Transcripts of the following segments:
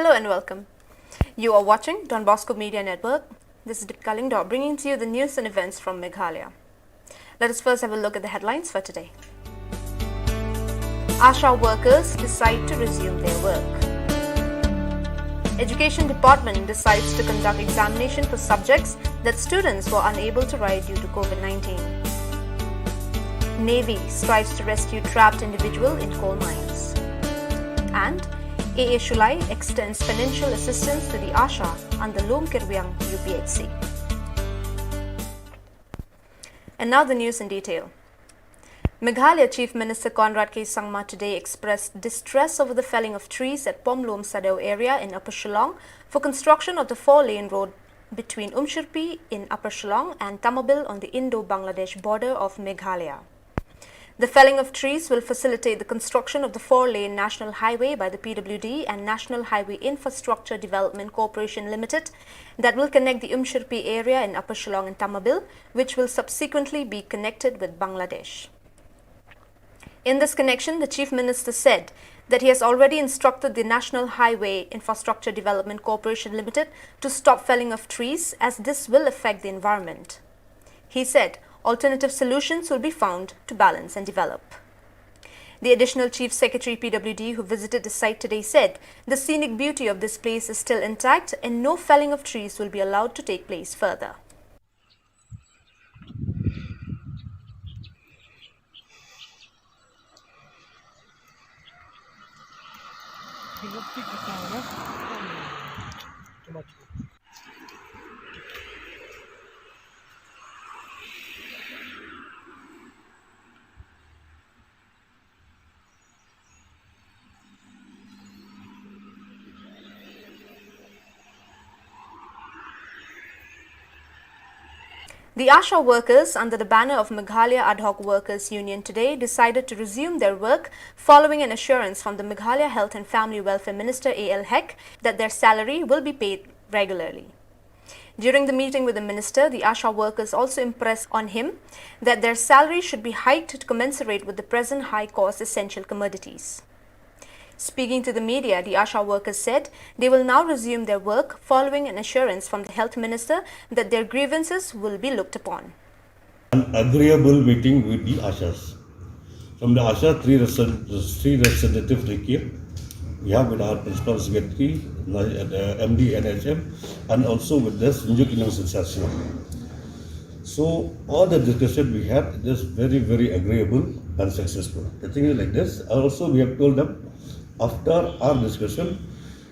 Hello and welcome. You are watching Don Bosco Media Network. This is Deepika Lingdor bringing to you the news and events from Meghalaya. Let us first have a look at the headlines for today. ASHA workers decide to resume their work. Education Department decides to conduct examination for subjects that students were unable to write due to COVID-19. Navy strives to rescue trapped individual in coal mines. And AA Shulai extends financial assistance to the ASHA under Lom Kirwiang UPHC. And now the news in detail. Meghalaya Chief Minister Conrad K. Sangma today expressed distress over the felling of trees at Pomlom Sadao area in Upper Shillong for construction of the 4-lane road between Umshirpi in Upper Shillong and Tamabil on the Indo-Bangladesh border of Meghalaya. The felling of trees will facilitate the construction of the 4-lane National Highway by the PWD and National Highway Infrastructure Development Corporation Limited that will connect the Umshirpi area in Upper Shillong and Tamabil, which will subsequently be connected with Bangladesh. In this connection, the Chief Minister said that he has already instructed the National Highway Infrastructure Development Corporation Limited to stop felling of trees as this will affect the environment. He said alternative solutions will be found to balance and develop. The additional Chief Secretary PWD who visited the site today said the scenic beauty of this place is still intact and no felling of trees will be allowed to take place further. The ASHA workers under the banner of Meghalaya Ad Hoc Workers Union today decided to resume their work following an assurance from the Meghalaya Health and Family Welfare Minister A.L. Hek that their salary will be paid regularly. During the meeting with the minister, the ASHA workers also impressed on him that their salary should be hiked to commensurate with the present high-cost essential commodities. Speaking to the media, the ASHA workers said they will now resume their work following an assurance from the Health Minister that their grievances will be looked upon. An agreeable meeting with the ASHAs. From the ASHA, three representatives came. We have with our Principal Secretary, MD NHM, and also with the Sunjuk Association. So all the discussion we had is very, very agreeable and successful. The thing is like this. Also, we have told them, after our discussion,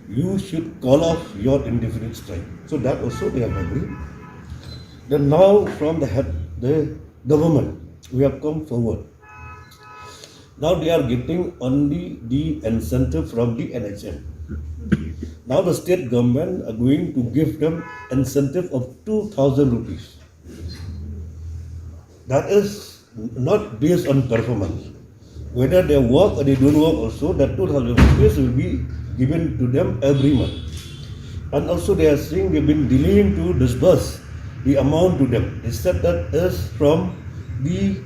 you should call off your indefinite strike. So that also they have agreed. Then now from the government, we have come forward. Now they are getting only the incentive from the NHM. Now the state government are going to give them incentive of 2,000 rupees. That is not based on performance. Whether they work or they don't work also, that 2,000 rupees will be given to them every month. And also they are saying they've been delaying to disburse the amount to them. They said that is from the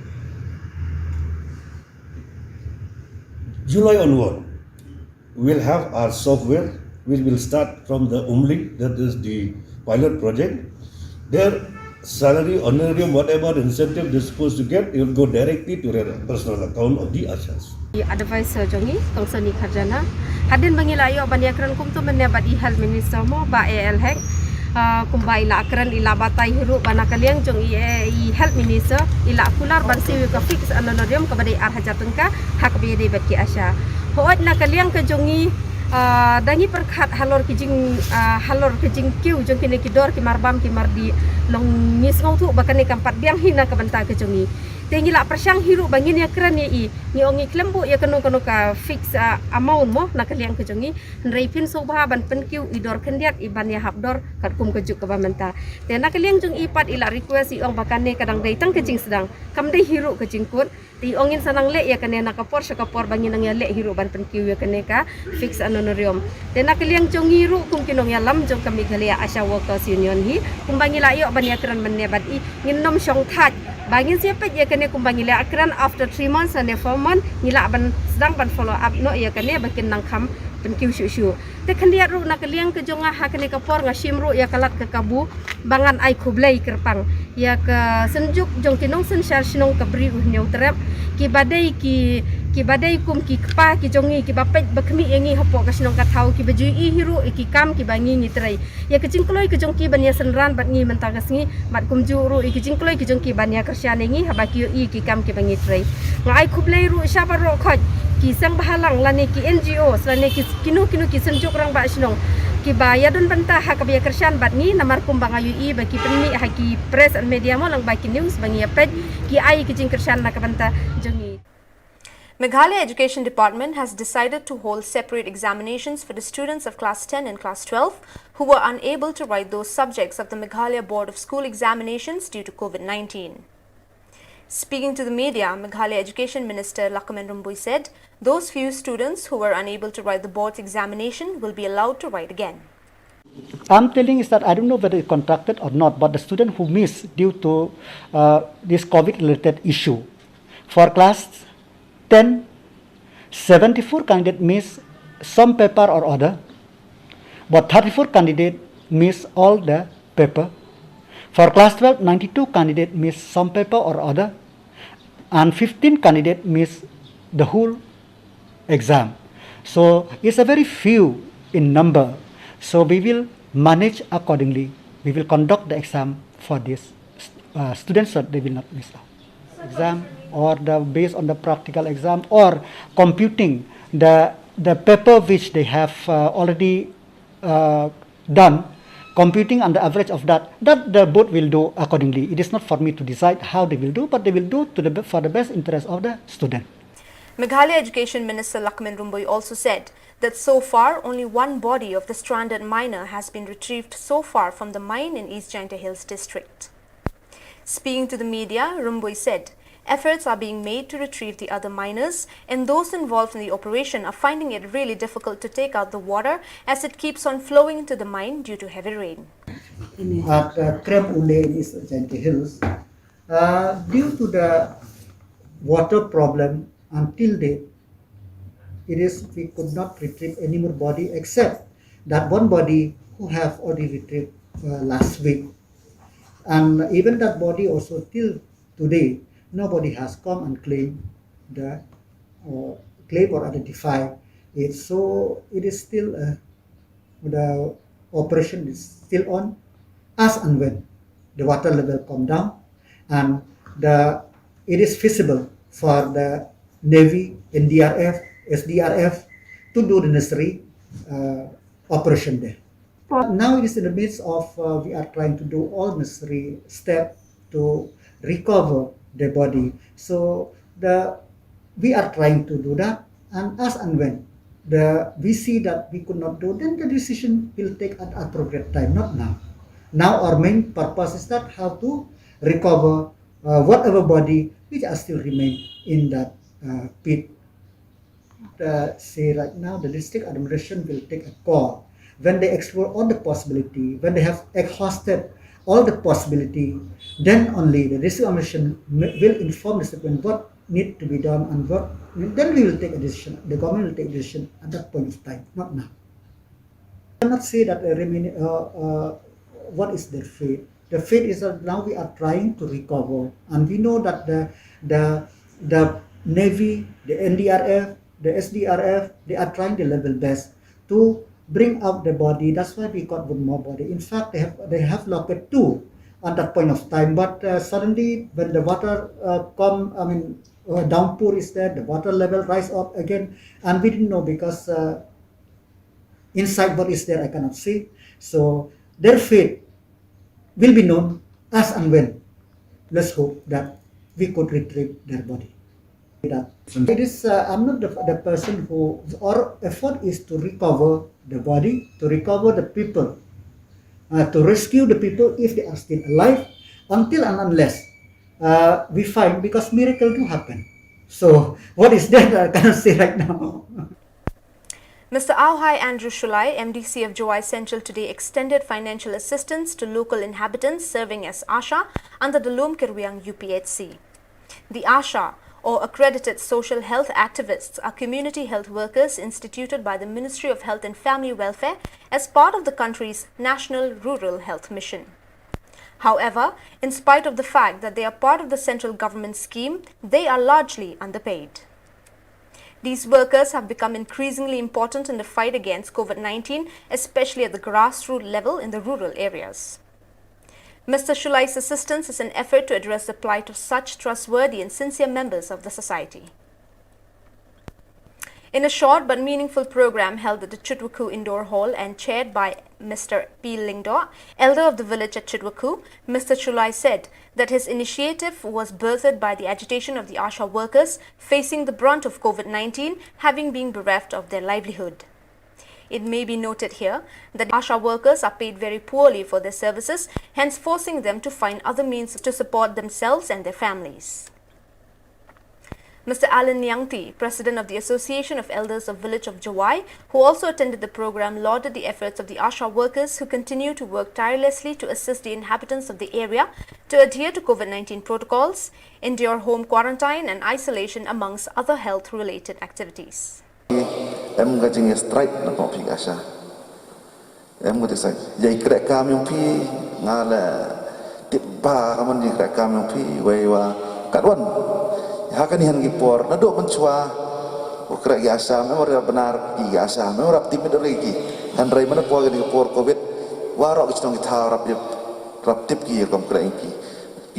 July onward. We will have our software, which will start from the Umli, that is the pilot project. Their salary, honorarium, whatever incentive they're supposed to get, it will go directly to their personal account of the ASHAs. Advisor Jongi, Tongsani Karjana, Hadin Bangilayo, Banyakran Kumto Menabadi Health Minister Mo, Ba AL Hek, Kumbai Lakran, Ilabatay Hiru, Banakaliang, Jongi Health Minister, Ila Pular, Bansi, Fix, Anonorium, Kabadi Arhajatunka, Hakbi de Baki Asha. Hoat Nakaliang Kajongi. Dangi perkat halor kijing kiu jong kini kidor ki marbam ki mardi long ngis ngau tu bakan ni kampat biang hina ka banta ke jongi tengi la persyang hiru bangin ya kran ya i ni ongi klembu ya kanu ka fix amount mo na kaliang ke jongi nrei pin so ba ban pen kiu idor kendiat iban ya habdor kat kum kejuk ka bamenta te na kaliang jong ipat ila request i ong bakan ni kadang dai tang kijing sedang kam dai hiru kijing kun ti ongin sanang le ya kane na kapor syakapor bangin nang ya le hiru ban pen kiu ya kane ka fix anonorium te na kaliang jong hiru kum kinong ya lam jong kami Meghalaya ASHA Workers Union hi kum bangila yo ban ya kran menebad i nginom syong that bangin siapa ya kane kum bangila akran after 3 months and 4 months nila ban sedang ban follow up no ya kane bakin nang kam pen kiu shu te khandiat ru na kaliang ke jonga ha kene kapor ngashim ru ya kalat ke kabu bangan ai khublei kerpang ya ke senjuk jong kinong sen shar shinong kabri nyau terap ki badai kum ki kpa ki jongi ki bapet bakmi engi hapo ka shinong ka thau ki baju i hiru ki kam ki bangi ni trai ya ke jingkloi ke jong ki bania senran bat ngi mentagas ngi mat kum ju ru ki jingkloi ki jong ki bania kersyan engi haba ki i ki kam ki bangi trai ngai khublei ru syabar ro khoj ki sang bahalang lani ki NGO lani ki kinu ki senjuk rang ba shinong ki baya don banta ha ka biya kersyan bat ngi namar kum bang ayu i bagi penni ha ki press and media mo lang ba ki news bangi pet ki ai ki jing kersyan na ka banta jongi. Meghalaya Education Department has decided to hold separate examinations for the students of Class 10 and Class 12 who were unable to write those subjects of the Meghalaya Board of School Examinations due to COVID-19. Speaking to the media, Meghalaya Education Minister Lakmin Rumbui said those few students who were unable to write the board's examination will be allowed to write again. I'm telling is that I don't know whether it's contracted or not, but the student who missed due to this COVID-related issue, for class 10, 74 candidates miss some paper or other, but 34 candidates miss all the paper. For class 12, 92 candidates miss some paper or other, and 15 candidates miss the whole exam. So it's a very few in number. So we will manage accordingly. We will conduct the exam for these students so they will not miss out exam, or based on the practical exam, or computing the paper which they have already done, computing on the average of that the board will do accordingly. It is not for me to decide how they will do, but they will do for the best interest of the student. Meghalaya Education Minister Lakmin Rumbui also said that so far only one body of the stranded miner has been retrieved so far from the mine in East Jaintia Hills district. Speaking to the media, Rumbui said efforts are being made to retrieve the other miners, and those involved in the operation are finding it really difficult to take out the water as it keeps on flowing into the mine due to heavy rain. At Krem Ule in East Jaintia Hills, due to the water problem until date, we could not retrieve any more body except that one body who have already retrieved last week. And even that body also till today, nobody has come and claim or identify it. So it is still the operation is still on, as and when the water level come down and it is feasible for the Navy, NDRF, SDRF to do the necessary operation there. Now it is in the midst of we are trying to do all necessary steps to recover the body. So we are trying to do that, and as and when we see that we could not do, then the decision will take at appropriate time, not now. Now our main purpose is that how to recover whatever body which are still remain in that pit. Say right now the district administration will take a call when they explore all the possibility, when they have exhausted all the possibility, then only the district administration will inform the student what need to be done and then we will take a decision. The government will take a decision at that point of time, not now. I cannot say that what is their fate. The fate is that now we are trying to recover, and we know that the Navy, the NDRF, the SDRF, they are trying their level best to bring out the body. That's why we got one more body. In fact, they have located two at that point of time. But suddenly, when the water downpour is there, the water level rise up again, and we didn't know because inside what is there I cannot see. So their fate will be known as and when. Let's hope that we could retrieve their body. It is I'm not the person who our effort is to recover the body, to recover the people, to rescue the people if they are still alive, until and unless we find, because miracle do happen. So what is that I cannot say right now. Mr. Auhai Andrew Shulai, MDC of Jowai Central, today extended financial assistance to local inhabitants serving as ASHA under the Lom Kerwiang UPHC. The ASHA, or accredited social health activists are community health workers instituted by the Ministry of Health and Family Welfare as part of the country's National Rural Health Mission. However, in spite of the fact that they are part of the central government scheme, they are largely underpaid. These workers have become increasingly important in the fight against COVID-19, especially at the grassroots level in the rural areas. Mr. Shulai's assistance is an effort to address the plight of such trustworthy and sincere members of the society. In a short but meaningful program held at the Chitwaku Indoor Hall and chaired by Mr. P. Lingdo, elder of the village at Chitwaku, Mr. Shulai said that his initiative was birthed by the agitation of the ASHA workers facing the brunt of COVID-19, having been bereft of their livelihood. It may be noted here that ASHA workers are paid very poorly for their services, hence forcing them to find other means to support themselves and their families. Mr. Alan Nyangti, President of the Association of Elders of Village of Jawai, who also attended the program, lauded the efforts of the ASHA workers who continue to work tirelessly to assist the inhabitants of the area to adhere to COVID-19 protocols, endure home quarantine and isolation amongst other health-related activities. Em gajing strike na pang ping ASHA. Em gajing strike. Jadi kerek kami yang pi ngala tiba kaman di kerek kami yang pi wewa katwan. Hakan ihan gipor na do mencua kerek ASHA memang benar di ASHA memang rap timid lagi. Han rai mana puas di gipor COVID warok kita kita rap tip ki kom kerek ki.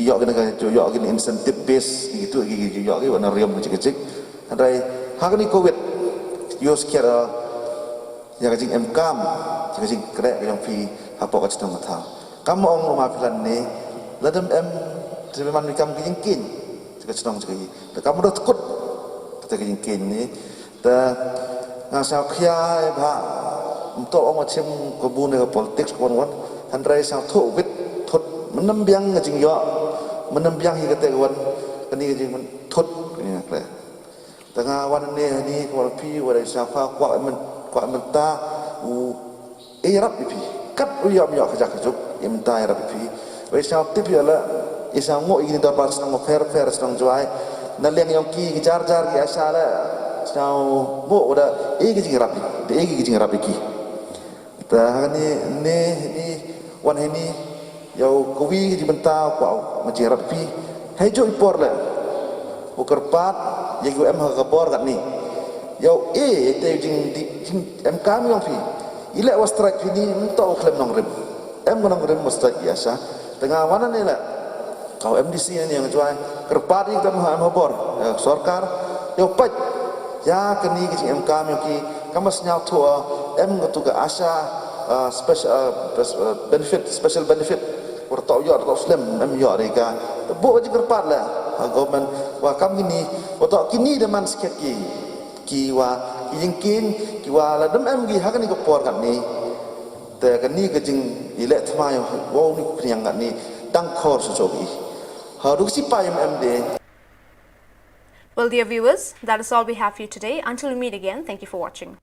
Yok kena yok kena insentif base gitu gitu yok ki warna riam kecil-kecil. Han rai hakan COVID Yos kira yang kajing MKM, yang kajing kerek yang pi apa kat setengah tahun. Kamu orang rumah pilan ni, ladam sebenarnya mikam kajing kin, kat setengah sekali. Kamu dah takut, kita kajing kin ni, dah ngasal kaya bah untuk orang macam kebun dengan politik kawan-kawan, handrai sang tu wit tut menembiang kajing yo, menembiang hingga kawan, kini kajing tut ni kerek. Tengah wan ni kalau pi wadai siapa kuat mentah rap pi kat uyam yo kerja kerjuk mentah rap pi wadai siapa tip ya la isa ngo ini dapat senang fair senang juai naliang yang ki jar ki asal sao bo udah gijing rap ki tah ni wan ini yo kuwi di mentah kuat macam rap pi hai jo ipor la ukerpat yang em hakabor kat ni yo te jing em kam yang fi ila was strike ni mentau klem nong rem em nong rem was strike biasa tengah mana ni la kau MDC ni yang jual kerpat ni kita em habor sarkar yo pat ya kini jing em kam yang ki kamas nyau tu em tu ke ASHA special benefit bertau yo atau slim em yo rega bo je kerpat la government wa kam gini otak kini deman sikit ki wa yingkin ki wa la dem em gi ha kan ni ko por kat ni te kan ni ke jing ilek thma yo wo ni priang kat ni tang khor so chogi ha du si pa em de. Well, dear viewers, that is all we have for you today. Until we meet again, thank you for watching.